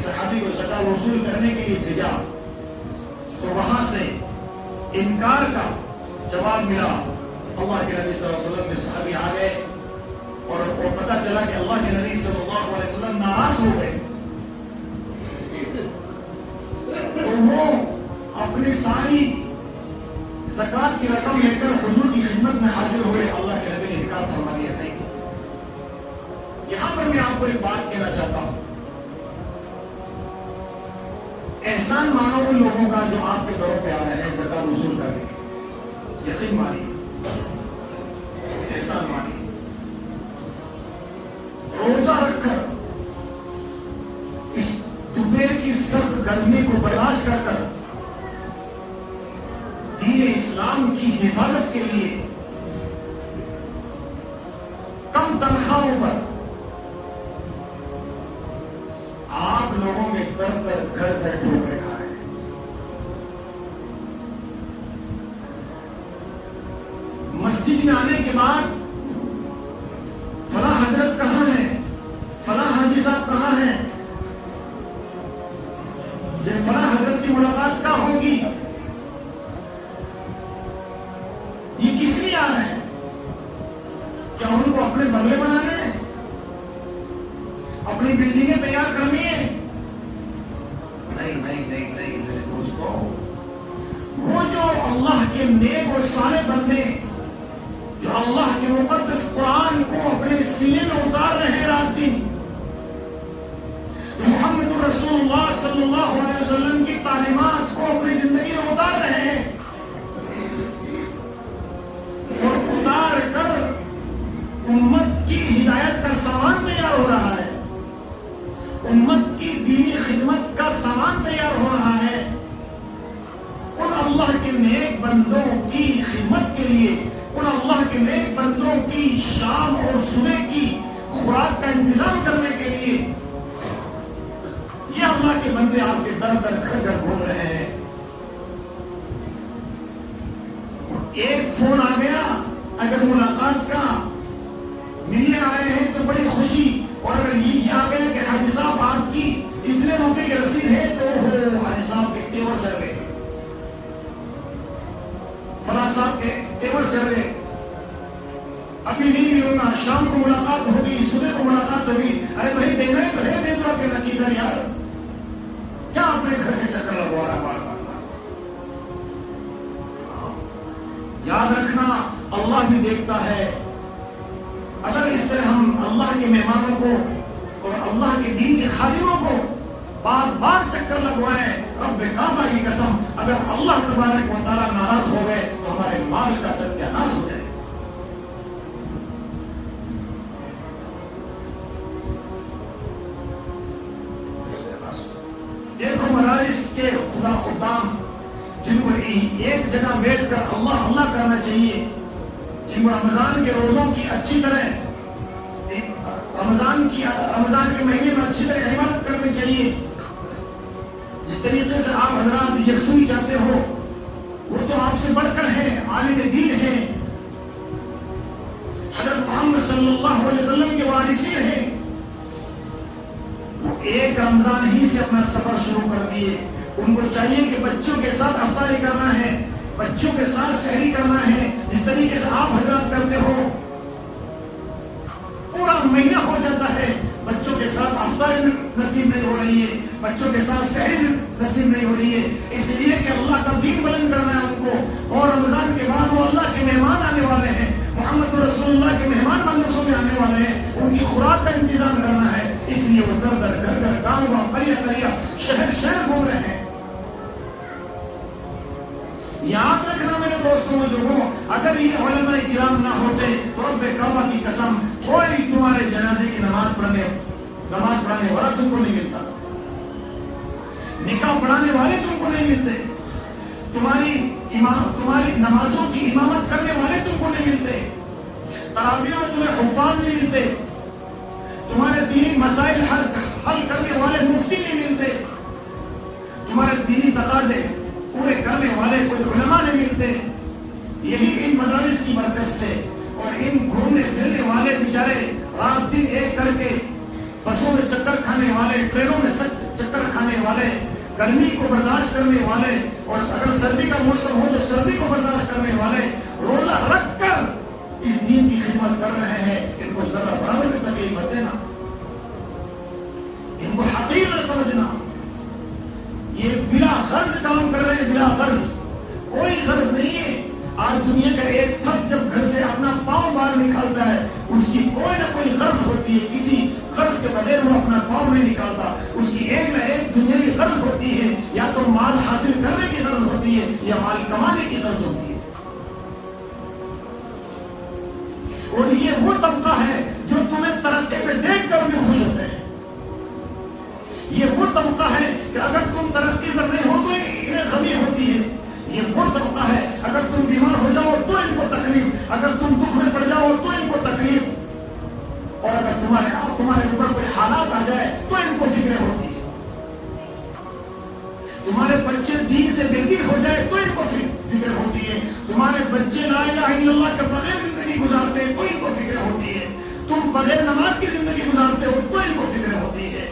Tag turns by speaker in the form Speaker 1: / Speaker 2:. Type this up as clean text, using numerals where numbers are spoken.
Speaker 1: صحابی کو زکات وصول کرنے کے لیے بھیجا تو وہاں سے انکار کا جواب ملا. اللہ کے نبی صلی اللہ علیہ وسلم کے صحابی آ گئے اور پتہ چلا کہ اللہ کے نبی صلی اللہ علیہ وسلم ناراض ہو گئے. تو وہ اپنی ساری زکات کی رقم لے کر حضور کی خدمت میں حاضر ہوئے. اللہ کے نبی نے انکار فرما دیا. نہیں. یہاں پر میں آپ کو ایک بات کہنا چاہتا ہوں. احسان مانو ان لوگوں کا جو آپ کے دوروں پہ آ رہے ہیں زکات وصول کرنے کے. یقین مانیے, احسان مانیے. روزہ رکھ کر اس دوپہر کی سخت گرمی کو برداشت کر کر دین اسلام کی حفاظت کے لیے کم تنخواہوں پر آپ لوگوں میں در در گھر گھر ٹھوکریں کھا رہے ہیں. مسجد میں آنے کے بعد فلاں حضرت کہاں ہے, فلاں حاجی صاحب کہاں ہیں, یہ فلاں حضرت کی ملاقات کہاں ہوگی, یہ کس لیے آ رہے ہیں؟ کیا ان کو اپنے بنگلے بنانے ہیں, اپنی بلڈنگیں تیار کرنی ہے؟ نہیں نہیں نہیں نہیں میرے دوستو, وہ جو اللہ کے نیک اور صالح بندے جو اللہ کے مقدس قرآن کو اپنے سینے میں اتار رہے ہیں رات دن, جو محمد رسول اللہ صلی اللہ علیہ وسلم کی تعلیمات کو اپنی زندگی میں اتار رہے ہیں اور اتار کر امت کی ہدایت کا سامان تیار ہو رہا ہے, امت کی دینی خدمت کا سامان تیار ہو رہا ہے, ان اللہ کے نیک بندوں کی خدمت کے لیے, ان اللہ کے نیک بندوں کی شام اور صبح کی خوراک کا انتظام کرنے کے لیے یہ اللہ کے بندے آپ کے در در گھر گھر گھوم رہے ہیں. ایک فون آ گیا اگر ملاقات کا, ملنے آئے ہیں تو بڑی خوشی, اور اگر یہ آ گیا کہ حاجی صاحب آپ کی اتنے روپے کی رسید ہے تو حاجی صاحب کے تیور چڑھ گئے, فلاں صاحب کے تیور چڑھ گئے, ابھی نہیں ہوگا, شام کو ملاقات ہوگی, صبح کو ملاقات ہوگی. ارے بھائی دینا ہے تو ہے, دے دو کہ نکی کر یار, کیا اپنے گھر کے چکر لگوا رہا بار بار. یاد رکھنا اللہ بھی دیکھتا ہے. اگر اس طرح ہم اللہ کے مہمانوں کو اور اللہ کے دین کے خادموں کو بار بار چکر لگوائیں, رب کعبہ کی قسم اگر اللہ تبارک و تعالیٰ ناراض ہو گئے تو ہمارے مال کا ستیاناش ہو جائے. دیکھو مدارس کے خدا خدام جن کو ایک جگہ بیٹھ کر اللہ اللہ کرنا چاہیے, جن کو رمضان کے روزوں کی اچھی طرح رمضان کے مہینے میں اچھی طرح عبادت کرنی چاہیے, جس طریقے سے آپ حضرات یکسوئی چاہتے ہو وہ تو آپ سے بڑھ کر ہے, عالم دین ہے, حضرت محمد صلی اللہ علیہ وسلم کے وارثین ہیں. وہ ایک رمضان ہی سے اپنا سفر شروع کر دیے. ان کو چاہیے کہ بچوں کے ساتھ افطاری کرنا ہے, بچوں کے ساتھ سحری کرنا ہے, جس طریقے سے آپ حضرات کرتے ہو. پورا مہینہ ہو جاتا ہے, بچوں کے ساتھ افطاری نصیب نہیں ہو رہی ہے, بچوں کے ساتھ سحری نصیب نہیں ہو رہی ہے, اس لیے کہ اللہ کا دین بلند کرنا ہے ان کو. اور رمضان کے بعد وہ اللہ کے مہمان آنے والے ہیں, محمد رسول اللہ کے مہمان مجلسوں میں آنے والے ہیں, ان کی خوراک کا انتظام کرنا ہے. اس لیے وہ در در گھر گھر گاؤں گاؤں قریہ قریہ شہر شہر گھوم رہے ہیں. یاد رکھنا میرے دوستوں بزرگوں, اگر یہ علماء کرام نہ ہوتے تو رب کعبہ کی قسم کوئی تمہارے جنازے کی نماز پڑھانے والا تم کو نہیں ملتا, نکاح پڑھانے والے تم کو نہیں ملتے, تمہاری نمازوں کی امامت کرنے والے تم کو نہیں ملتے, تراویح میں تمہیں حفاظ نہیں ملتے, تمہارے دینی مسائل حل کرنے والے مفتی نہیں ملتے, تمہارے دینی تقاضے پورے کرنے والے کوئی علماء نہیں ملتے. یہی ان مدارس کی برکت سے اور ان گھومنے پھرنے والے بیچارے رات دن ایک کر کے بسوں میں چکر کھانے والے, ٹرینوں میں چکر والے، گرمی کو برداشت کرنے والے، اور اگر سردی کا موسم ہو تو سردی کو برداشت کرنے والے روزہ رکھ کر اس دین کی خدمت کر رہے ہیں، ان کو ذرا برابر بھی تکلیف مت دینا، ان کو حقیر نہ سمجھنا۔ یہ بلا غرض کام کر رہے ہیں، بلا غرض، کوئی غرض نہیں ہے۔ آج دنیا کا ایک فرد جب گھر سے اپنا پاؤں باہر نکالتا ہے، اس کی کوئی نہ کوئی غرض ہوتی ہے، کسی غرض کے بغیر وہ اپنا پاؤں نہیں نکالتا، اس کی ایک نہ ایک دنیاوی غرض ہوتی ہے، یا تو مال حاصل کرنے کی غرض ہوتی ہے یا مال کمانے کی غرض ہوتی ہے۔ اور یہ وہ طبقہ ہے جو تمہیں ترقی پہ دیکھ کر بھی خوش ہوتے ہیں، یہ وہ طبقہ ہے کہ اگر تم ترقی پر نہیں ہو تو انہیں غمی ہوتی ہے، یہ وہ طبقہ ہے اگر تم بیمار ہو جاؤ تو ان کو تکلیف، اگر تم دکھ میں پڑ جاؤ تو ان کو تکلیف، اور اگر تمہارے اوپر کوئی حالات آ جائے تو ان کو فکر ہوتی ہے، تمہارے بچے دین سے بے دین ہو جائے تو ان کو فکر ہوتی ہے، تمہارے بچے لا الہ الا اللہ کے بغیر زندگی گزارتے ہیں تو ان کو فکر ہوتی ہے، تم بغیر نماز کی زندگی گزارتے ہو تو ان کو فکر ہوتی ہے۔